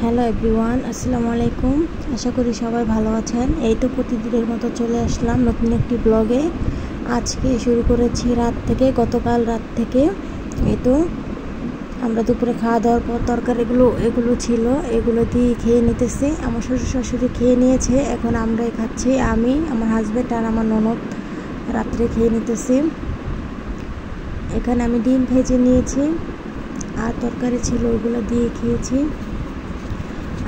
Hello everyone, আসসালামু আলাইকুম। আশা করি সবাই ভালো আছেন। এই তো প্রতিদিনের মতো চলে আসলাম নতুন একটি ব্লগে। আজকে শুরু করেছি গতকাল রাত থেকে। এই তো আমরা দুপুরে খাওয়া দাওয়ার পর এগুলো ছিল, এগুলো দিয়ে খেয়ে নিতেছি। আমার শ্বশুর শাশুড়ি খেয়ে নিয়েছে, এখন আমরাই খাচ্ছি। আমি, আমার হাজব্যান্ড আর আমার ননদ রাত্রে খেয়ে নিতেছি। এখানে আমি ডিম ভেজে নিয়েছি আর তরকারি ছিল, ওগুলো দিয়ে খেয়েছি।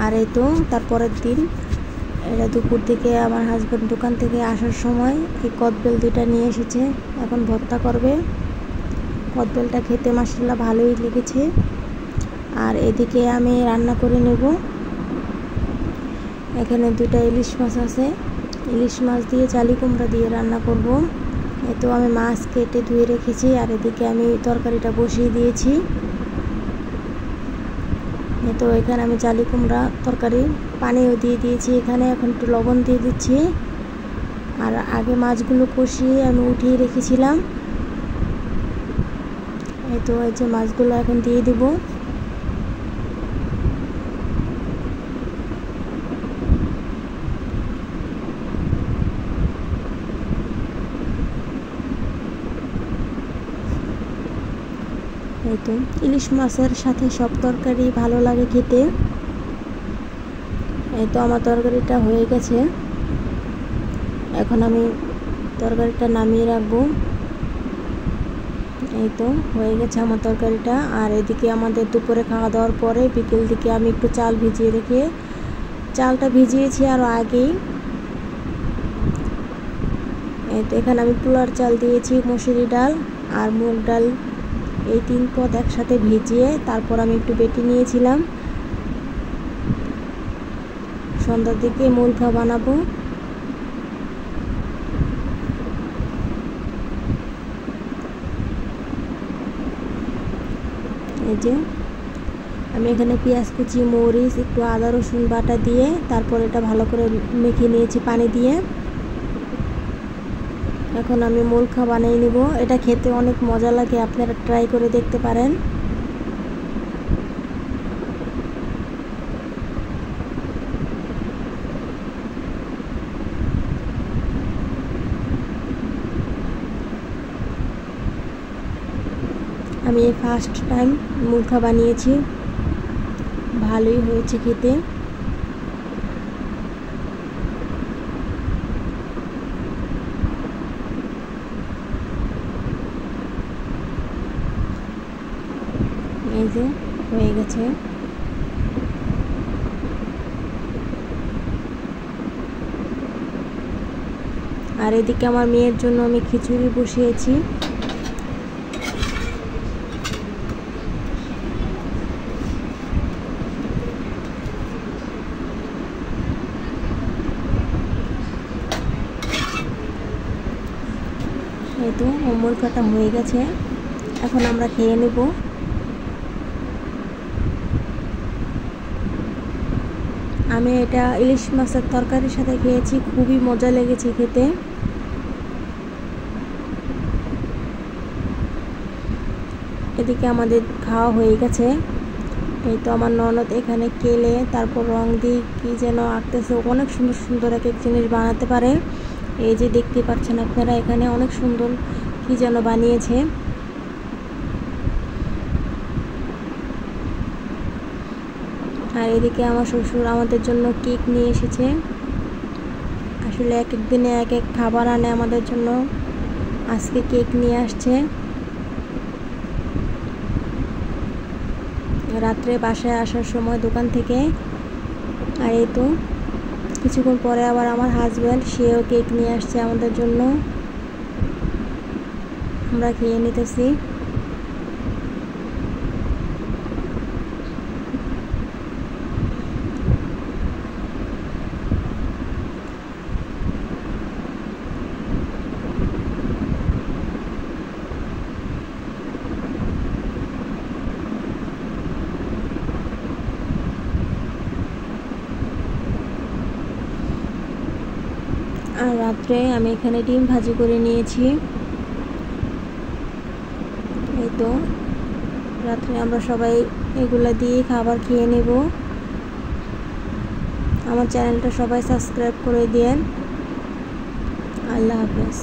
আর এই তো তারপরের দিন এটা দুপুর দিকে আমার হাজব্যান্ড দোকান থেকে আসার সময় এই কদবেল দুইটা নিয়ে এসেছে, এখন ভর্তা করবে। কদবেলটা খেতে মাশাআল্লাহ ভালোই লেগেছে। আর এদিকে আমি রান্না করে নেব। এখানে দুটা ইলিশ মাছ আছে, ইলিশ মাছ দিয়ে চালি কুমড়া দিয়ে রান্না করব। এই তো আমি মাছ কেটে ধুয়ে রেখেছি, আর এদিকে আমি তরকারিটা বসিয়ে দিয়েছি। তো এখানে আমি চালি কুমড়া তরকারি পানিও দিয়ে দিয়েছি, এখানে এখন একটু লবণ দিয়ে দিচ্ছি। আর আগে মাছগুলো কষিয়ে আমি উঠিয়ে রেখেছিলাম। এই তো এই যে মাছগুলো এখন দিয়ে দিব। এই তো ইলিশ মাছের সাথে সব তরকারি ভালো লাগে খেতে। এই তো আমার তরকারিটা হয়ে গেছে, এখন আমি তরকারিটা নামিয়ে রাখবো। এই তো হয়ে গেছে আমার তরকারিটা। আর এদিকে আমাদের দুপুরে খাওয়া দাওয়ার পরে বিকেল দিকে আমি একটু চাল ভিজিয়ে রেখে, চালটা ভিজিয়েছি আরও আগেই। এই তো এখানে আমি পোলার চাল দিয়েছি, মসুরি ডাল আর মুগ ডাল, এই 3 পদ একসাথে ভিজিয়ে তারপর আমি একটু বেটে নিয়েছিলাম। সন্ধ্যার দিকে মুলখা বানাবো। এই যে আমি এখানে পেঁয়াজ কুচি, মরিচ, একটু আদা রসুন বাটা দিয়ে তারপর এটা ভালো করে মেখে নিয়েছি পানি দিয়ে। এখন আমি মুলখা বানিয়ে নিব। এটা খেতে অনেক মজা লাগে, আপনারা ট্রাই করে দেখতে পারেন। আমি এই ফার্স্ট টাইম মুলখা বানিয়েছি, ভালোই হয়েছে খেতে। এই যে হয়ে গেছে। আর এদিকে আমার মেয়ের জন্য আমি খিচুড়ি বসিয়েছি। এই তো মুলখাটা হয়ে গেছে, এখন আমরা খেয়ে নেব। আমি এটা ইলিশ মাছের তরকারির সাথে খেয়েছি, খুবই মজা লেগেছে খেতে। এদিকে আমাদের খাওয়া হয়ে গেছে। এই তো আমার ননদ এখানে কেলে তারপর রং দিয়ে কি যেন আঁকতেছে, অনেক সুন্দর সুন্দর এক এক জিনিস বানাতে পারে। এই যে দেখতে পাচ্ছেন আপনারা, এখানে অনেক সুন্দর কি যেন বানিয়েছে। আর এদিকে আমার শ্বশুর আমাদের জন্য কেক নিয়ে এসেছে। আসলে এক এক দিনে এক এক খাবার আনে আমাদের জন্য, আজকে কেক নিয়ে আসছে। রাত্রে বাসায় আসার সময় দোকান থেকে। আর এই তো কিছুক্ষণ পরে আবার আমার হাজব্যান্ড, সেও কেক নিয়ে আসছে আমাদের জন্য, আমরা খেয়ে নিতেছি। আর রাত্রে আমি এখানে ডিম ভাজি করে নিয়েছি। এই তো রাত্রে আমরা সবাই এগুলা দিয়ে খাবার খেয়ে নেব। আমার চ্যানেলটা সবাই সাবস্ক্রাইব করে দিয়েন। আল্লাহ হাফেজ।